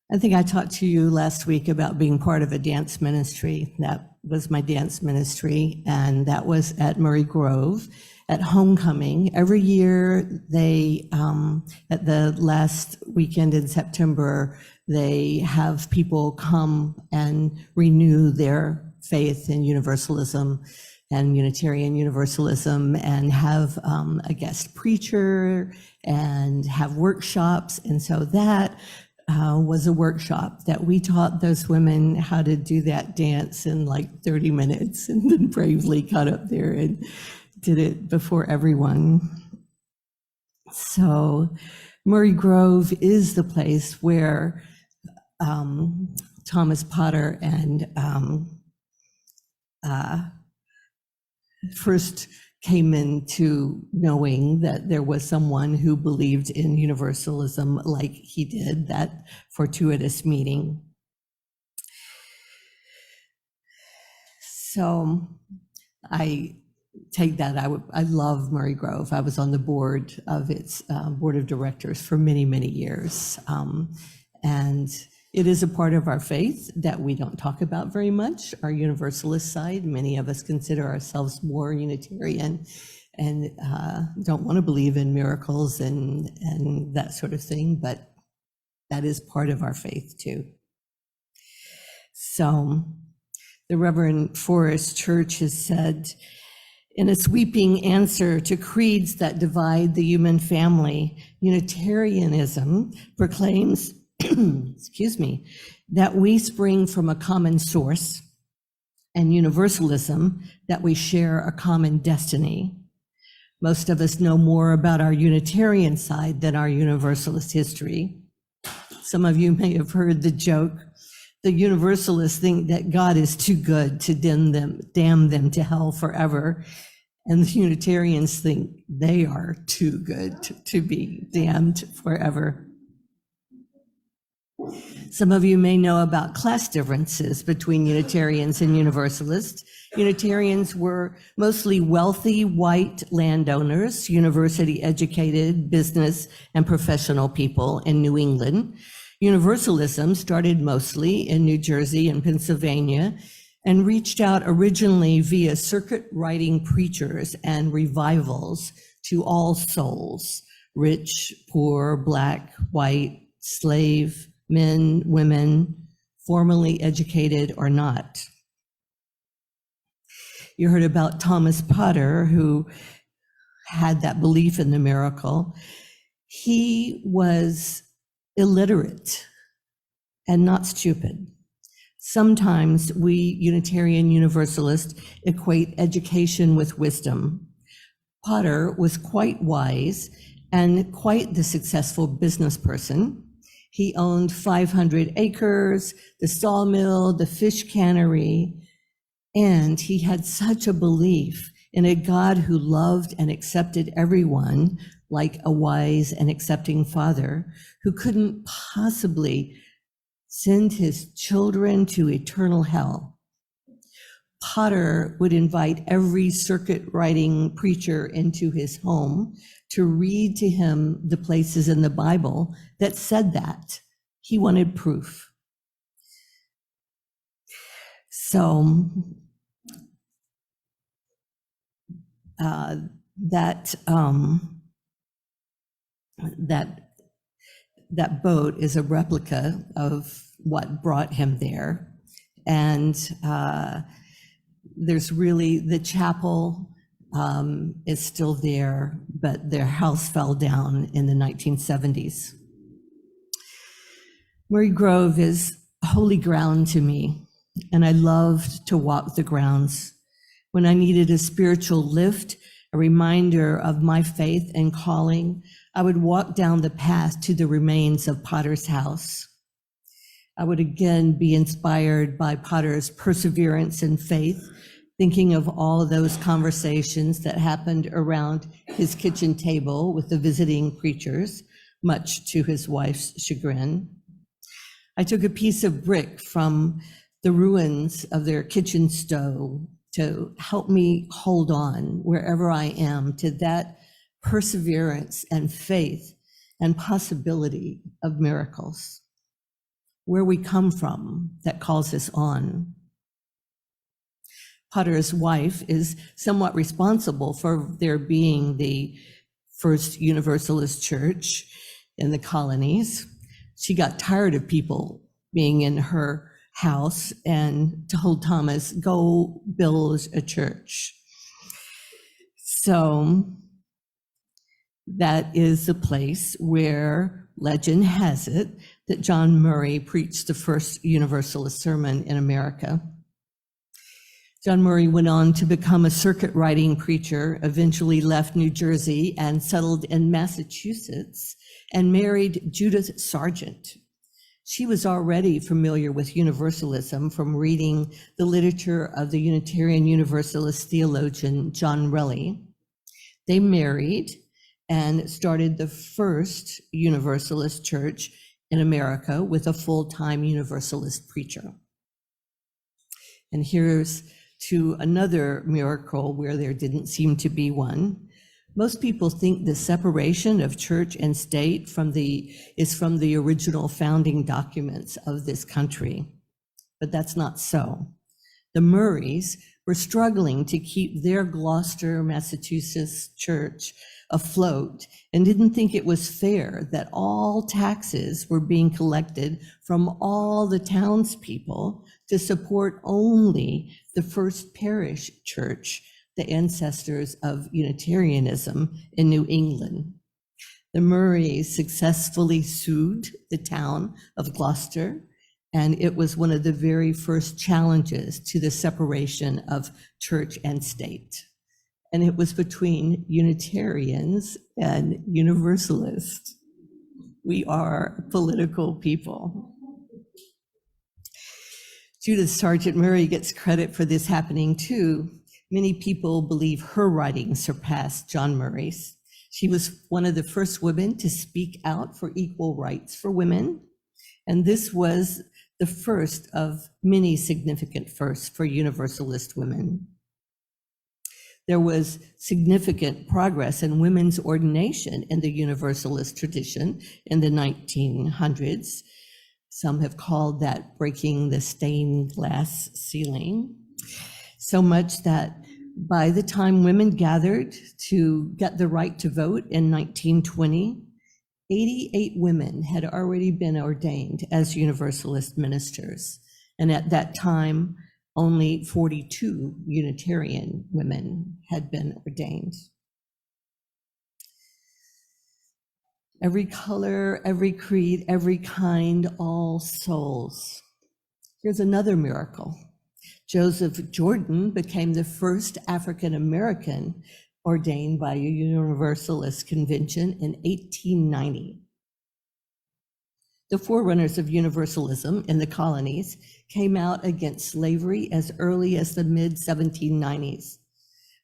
I think I talked to you last week about being part of a dance ministry. That was my dance ministry, and that was at Murray Grove at homecoming. Every year they, at the last weekend in September, they have people come and renew their faith in Universalism and Unitarian Universalism, and have a guest preacher and have workshops. And so that was a workshop that we taught those women how to do that dance in like 30 minutes, and then bravely got up there and did it before everyone. So Murray Grove is the place where Thomas Potter and first came into knowing that there was someone who believed in Universalism like he did, that fortuitous meeting. So I take that, I love Murray Grove. I was on the board of its board of directors for many, many years. And it is a part of our faith that we don't talk about very much, our Universalist side. Many of us consider ourselves more Unitarian and don't want to believe in miracles and that sort of thing, but that is part of our faith too. So the Reverend Forrest Church has said, in a sweeping answer to creeds that divide the human family, Unitarianism proclaims excuse me, that we spring from a common source, and Universalism, that we share a common destiny. Most of us know more about our Unitarian side than our Universalist history. Some of you may have heard the joke, the Universalists think that God is too good to damn them to hell forever, and the Unitarians think they are too good to be damned forever. Some of you may know about class differences between Unitarians and Universalists. Unitarians were mostly wealthy white landowners, university-educated business and professional people in New England. Universalism started mostly in New Jersey and Pennsylvania and reached out originally via circuit-riding preachers and revivals to all souls, rich, poor, black, white, slave, men, women, formally educated or not. You heard about Thomas Potter, who had that belief in the miracle. He was illiterate and not stupid. Sometimes we Unitarian Universalists equate education with wisdom. Potter was quite wise and quite the successful business person. He owned 500 acres, the sawmill, the fish cannery, and he had such a belief in a God who loved and accepted everyone like a wise and accepting father who couldn't possibly send his children to eternal hell. Potter would invite every circuit-riding preacher into his home to read to him the places in the Bible that said that. He wanted proof. So that boat is a replica of what brought him there. And there's really, the chapel is still there, but their house fell down in the 1970s. Murray Grove is holy ground to me, and I loved to walk the grounds. When I needed a spiritual lift, a reminder of my faith and calling, I would walk down the path to the remains of Potter's house. I would again be inspired by Potter's perseverance and faith, thinking of all of those conversations that happened around his kitchen table with the visiting preachers, much to his wife's chagrin. I took a piece of brick from the ruins of their kitchen stove to help me hold on wherever I am to that perseverance and faith and possibility of miracles. where we come from that calls us on. Potter's wife is somewhat responsible for there being the first Universalist church in the colonies. She got tired of people being in her house and told Thomas, go build a church. So that is the place where legend has it that John Murray preached the first Universalist sermon in America. John Murray went on to become a circuit riding preacher, eventually left New Jersey and settled in Massachusetts and married Judith Sargent. She was already familiar with Universalism from reading the literature of the Unitarian Universalist theologian John Relly. They married and started the first Universalist church in America with a full-time Universalist preacher. And here's to another miracle where there didn't seem to be one. Most people think the separation of church and state is from the original founding documents of this country, but that's not so. The Murrays were struggling to keep their Gloucester, Massachusetts church afloat and didn't think it was fair that all taxes were being collected from all the townspeople to support only the first parish church, the ancestors of Unitarianism in New England. The Murrays successfully sued the town of Gloucester, and it was one of the very first challenges to the separation of church and state. And it was between Unitarians and Universalists. We are political people. Judith Sargent Murray gets credit for this happening too. Many people believe her writings surpassed John Murray's. She was one of the first women to speak out for equal rights for women. And this was the first of many significant firsts for Universalist women. There was significant progress in women's ordination in the Universalist tradition in the 1900s. Some have called that breaking the stained glass ceiling. So much that by the time women gathered to get the right to vote in 1920, 88 women had already been ordained as Universalist ministers. And at that time, only 42 Unitarian women had been ordained. Every color, every creed, every kind, all souls. Here's another miracle. Joseph Jordan became the first African American ordained by a Universalist convention in 1890. The forerunners of Universalism in the colonies came out against slavery as early as the mid-1790s.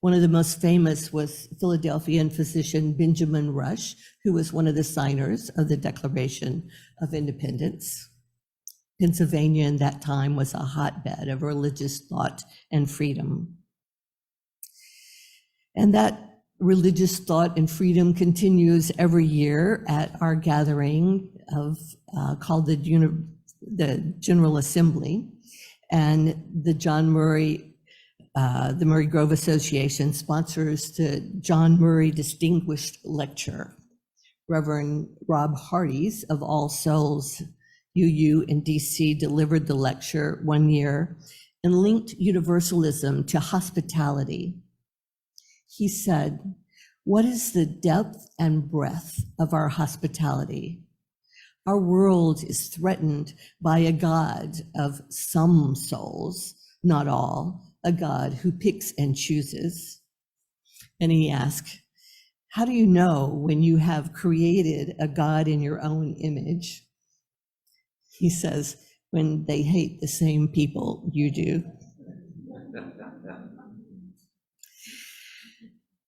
One of the most famous was Philadelphian physician Benjamin Rush, who was one of the signers of the Declaration of Independence. Pennsylvania in that time was a hotbed of religious thought and freedom. And that religious thought and freedom continues every year at our gathering called the General Assembly, and the Murray Grove Association sponsors the John Murray Distinguished Lecture. Reverend Rob Hardy's of All Souls UU in DC delivered the lecture one year and linked Universalism to hospitality. He said, "What is the depth and breadth of our hospitality? Our world is threatened by a God of some souls, not all, a God who picks and chooses." And he asked, "How do you know when you have created a God in your own image?" He says, "When they hate the same people you do."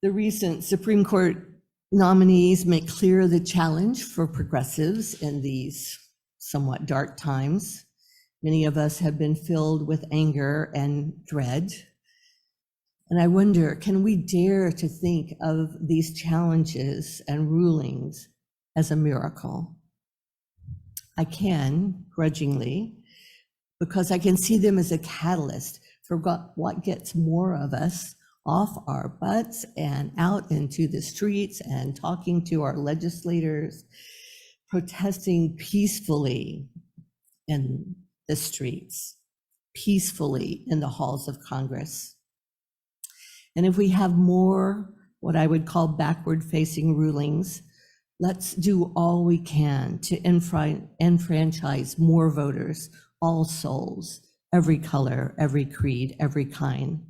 The recent Supreme Court nominees make clear the challenge for progressives in these somewhat dark times. Many of us have been filled with anger and dread. And I wonder, can we dare to think of these challenges and rulings as a miracle? I can, grudgingly, because I can see them as a catalyst for what gets more of us off our butts and out into the streets and talking to our legislators, protesting peacefully in the streets, peacefully in the halls of Congress. And if we have more what I would call backward-facing rulings, let's do all we can to enfranchise more voters, all souls, every color, every creed, every kind,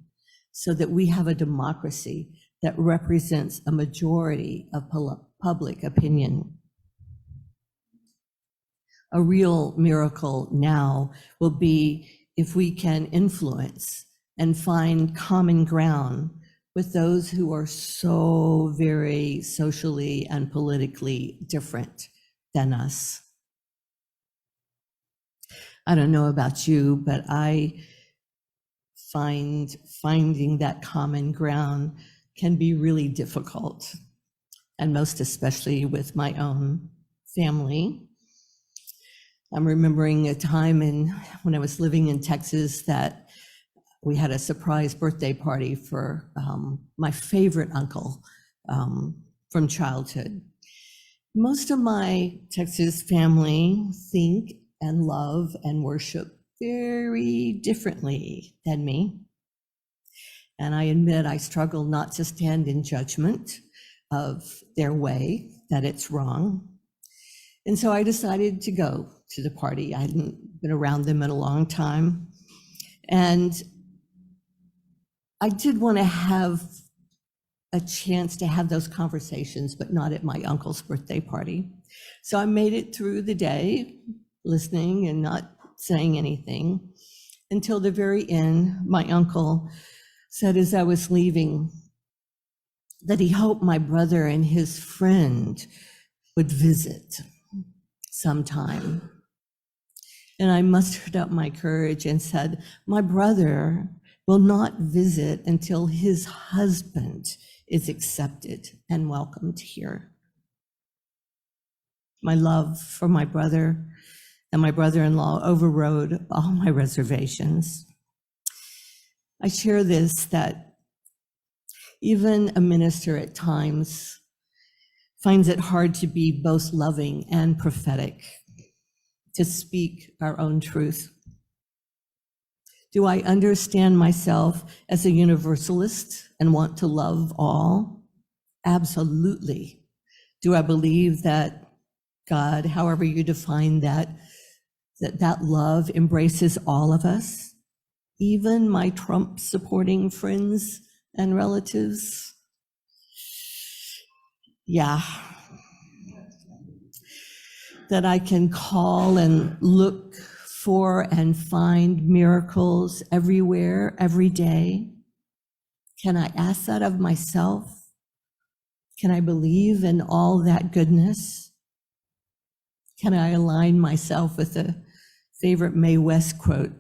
so that we have a democracy that represents a majority of public opinion. A real miracle now will be if we can influence and find common ground with those who are so very socially and politically different than us. I don't know about you, but I find finding that common ground can be really difficult, and most especially with my own family. I'm remembering a time when I was living in Texas that we had a surprise birthday party for my favorite uncle from childhood. Most of my Texas family think and love and worship very differently than me. And I admit I struggle not to stand in judgment of their way, that it's wrong. And so I decided to go to the party. I hadn't been around them in a long time. And I did want to have a chance to have those conversations, but not at my uncle's birthday party. So I made it through the day, listening and not saying anything, until the very end. My uncle said as I was leaving that he hoped my brother and his friend would visit sometime. And I mustered up my courage and said, my brother will not visit until his husband is accepted and welcomed here. My love for my brother and my brother-in-law overrode all my reservations. I share this that even a minister at times finds it hard to be both loving and prophetic, to speak our own truth. Do I understand myself as a universalist and want to love all? Absolutely. Do I believe that God, however you define that love embraces all of us, even my Trump-supporting friends and relatives? Yeah. That I can call and look for and find miracles everywhere, every day? Can I ask that of myself? Can I believe in all that goodness? Can I align myself with a favorite Mae West quote?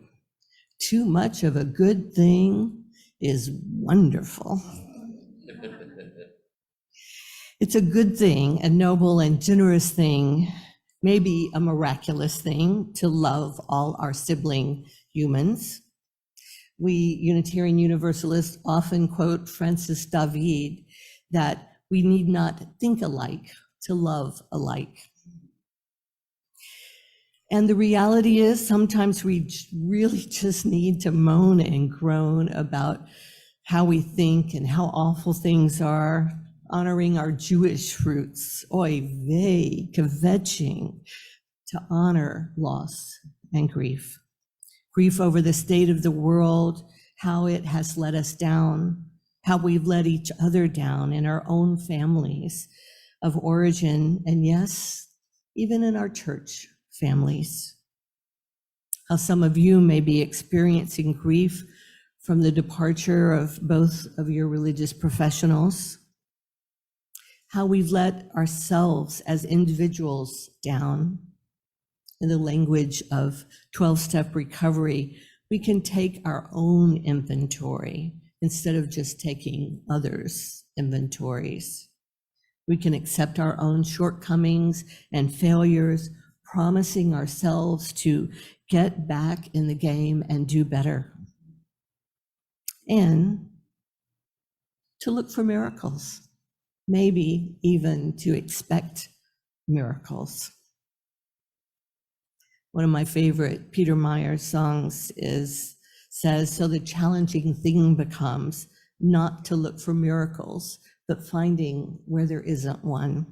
Too much of a good thing is wonderful. It's a good thing, a noble and generous thing, maybe a miraculous thing, to love all our sibling humans. We Unitarian Universalists often quote Francis David that we need not think alike to love alike. And the reality is sometimes we really just need to moan and groan about how we think and how awful things are, honoring our Jewish roots, oy vey, kvetching, to honor loss and grief. Grief over the state of the world, how it has let us down, how we've let each other down in our own families of origin, and yes, even in our church families. How some of you may be experiencing grief from the departure of both of your religious professionals. How we've let ourselves as individuals down. In the language of 12-step recovery, we can take our own inventory instead of just taking others' inventories. We can accept our own shortcomings and failures, promising ourselves to get back in the game and do better, and to look for miracles, maybe even to expect miracles. One of my favorite Peter Myers songs says, so the challenging thing becomes not to look for miracles, but finding where there isn't one.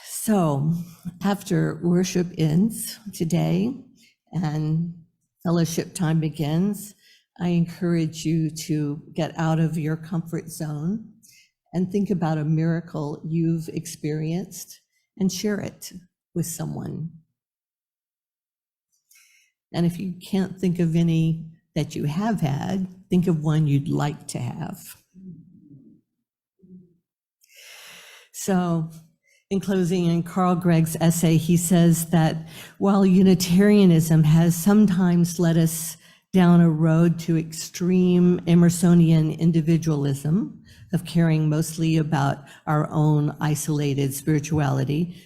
So after worship ends today and fellowship time begins, I encourage you to get out of your comfort zone and think about a miracle you've experienced and share it with someone. And if you can't think of any that you have had, think of one you'd like to have. So, in closing, in Carl Gregg's essay, he says that while Unitarianism has sometimes led us down a road to extreme Emersonian individualism of caring mostly about our own isolated spirituality,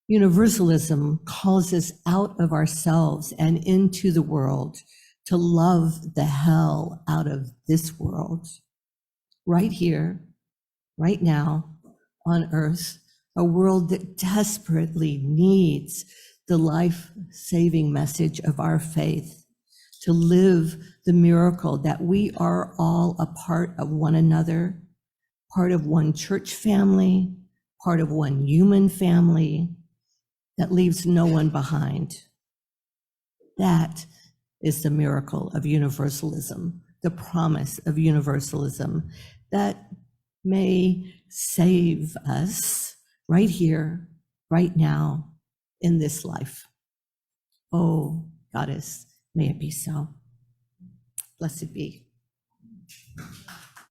Universalism calls us out of ourselves and into the world to love the hell out of this world, right here, right now, on earth, a world that desperately needs the life-saving message of our faith, to live the miracle that we are all a part of one another, part of one church family, part of one human family that leaves no one behind. That is the miracle of universalism, the promise of universalism that may save us right here, right now, in this life. Oh, Goddess, may it be so. Blessed be.